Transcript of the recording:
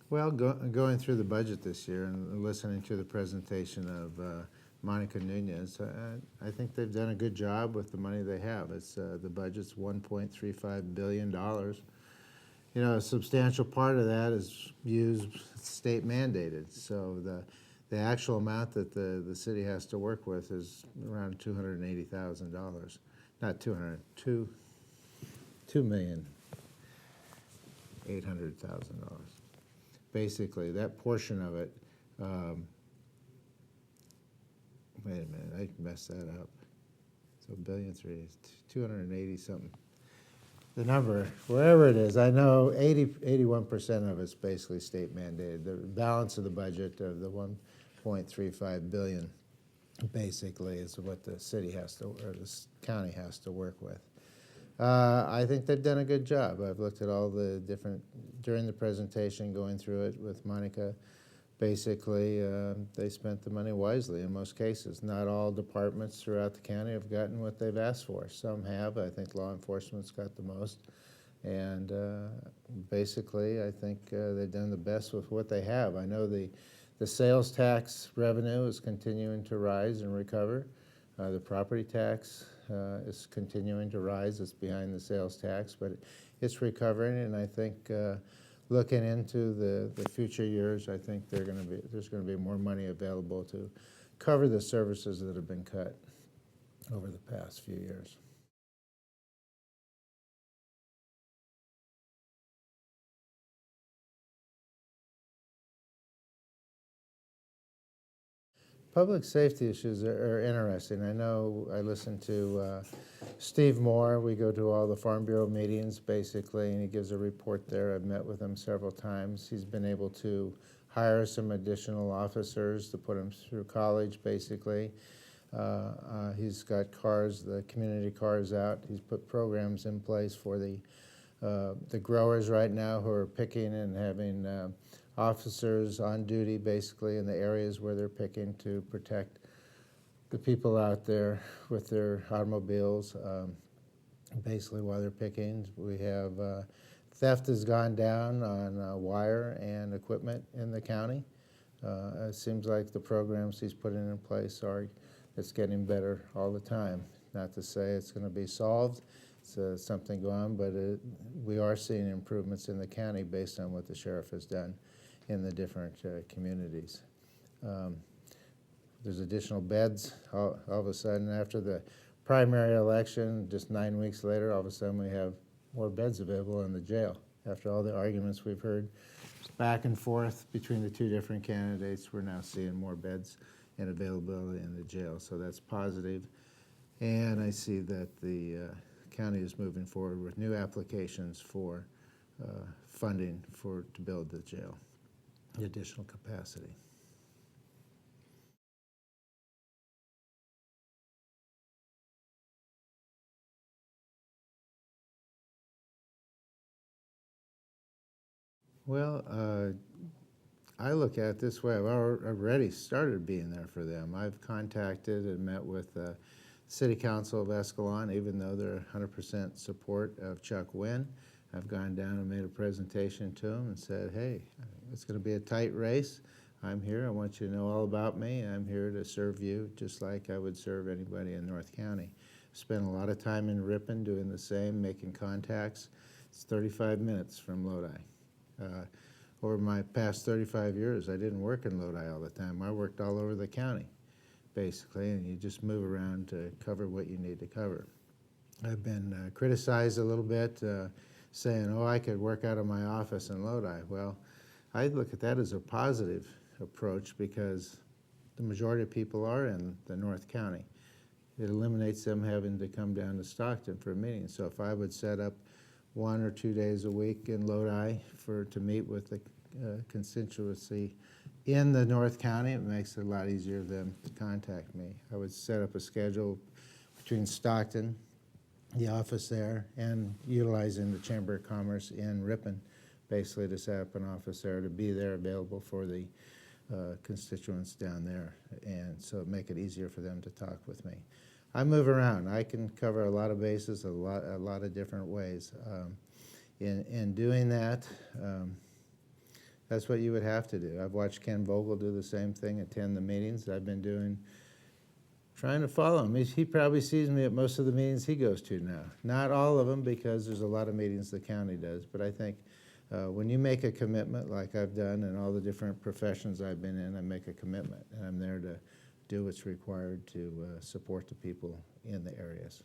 Well, going through the budget this year and listening to the presentation of Monica Nunez, I think they've done a good job with the money they have. It's the budget's $1.35 billion. You know, a substantial part of that is used state mandated. So the actual amount that the city has to work with is around $280,000. Not 200, $2,800,000. Basically, that portion of it, wait a minute, I messed that up. So $1.3 billion, 280 something. The number, wherever it is, I know 81% of it's basically state mandated. The balance of the budget of the $1.35 billion basically is what the city has to, or the county has to work with. I think they've done a good job. I've looked at all the different, during the presentation, going through it with Monica. Basically, they spent the money wisely in most cases. Not all departments throughout the county have gotten what they've asked for. Some have. I think law enforcement's got the most. And basically, I think they've done the best with what they have. I know the sales tax revenue is continuing to rise and recover. The property tax is continuing to rise. It's behind the sales tax, but it's recovering, and I think looking into the future years, I think there's going to be more money available to cover the services that have been cut over the past few years. Public safety issues are interesting. I know I listened to Steve Moore. We go to all the Farm Bureau meetings, basically, and he gives a report there. I've met with him several times. He's been able to hire some additional officers to put them through college, basically. He's got cars, the community cars out. He's put programs in place for the growers right now who are picking and having officers on duty basically in the areas where they're picking to protect the people out there with their automobiles basically while they're picking. We have theft has gone down on wire and equipment in the county. It seems like the programs he's putting in place it's getting better all the time. Not to say it's going to be solved. It's something going on, but we are seeing improvements in the county based on what the sheriff has done in the different communities. There's additional beds all of a sudden after the primary election. Just 9 weeks later, all of a sudden we have more beds available in the jail. After all the arguments we've heard back and forth between the two different candidates, we're now seeing more beds and availability in the jail. So that's positive. And I see that the county is moving forward with new applications for funding to build the jail. Additional capacity. Well, I look at it this way. I've already started being there for them. I've contacted and met with the City Council of Escalon, even though they're 100% support of Chuck Wynn. I've gone down and made a presentation to them and said, hey, it's going to be a tight race. I'm here. I want you to know all about me. I'm here to serve you just like I would serve anybody in North County. Spent a lot of time in Ripon doing the same, making contacts. It's 35 minutes from Lodi. Over my past 35 years, I didn't work in Lodi all the time. I worked all over the county, basically, and you just move around to cover what you need to cover. I've been criticized a little bit, saying, oh, I could work out of my office in Lodi. Well, I look at that as a positive approach because the majority of people are in the North County. It eliminates them having to come down to Stockton for a meeting. So if I would set up 1 or 2 days a week in Lodi to meet with the constituency in the North County, it makes it a lot easier for them to contact me. I would set up a schedule between Stockton, the office there, and utilizing the Chamber of Commerce in Ripon, basically to set up an office there to be there available for the constituents down there, and so make it easier for them to talk with me. I move around. I can cover a lot of bases a lot of different ways. In doing that, That's what you would have to do. I've watched Ken Vogel do the same thing, attend the meetings. I've been doing, trying to follow him. He probably sees me at most of the meetings he goes to now. Not all of them, because there's a lot of meetings the county does, but I think when you make a commitment like I've done in all the different professions I've been in, I make a commitment, and I'm there to do what's required to support the people in the areas.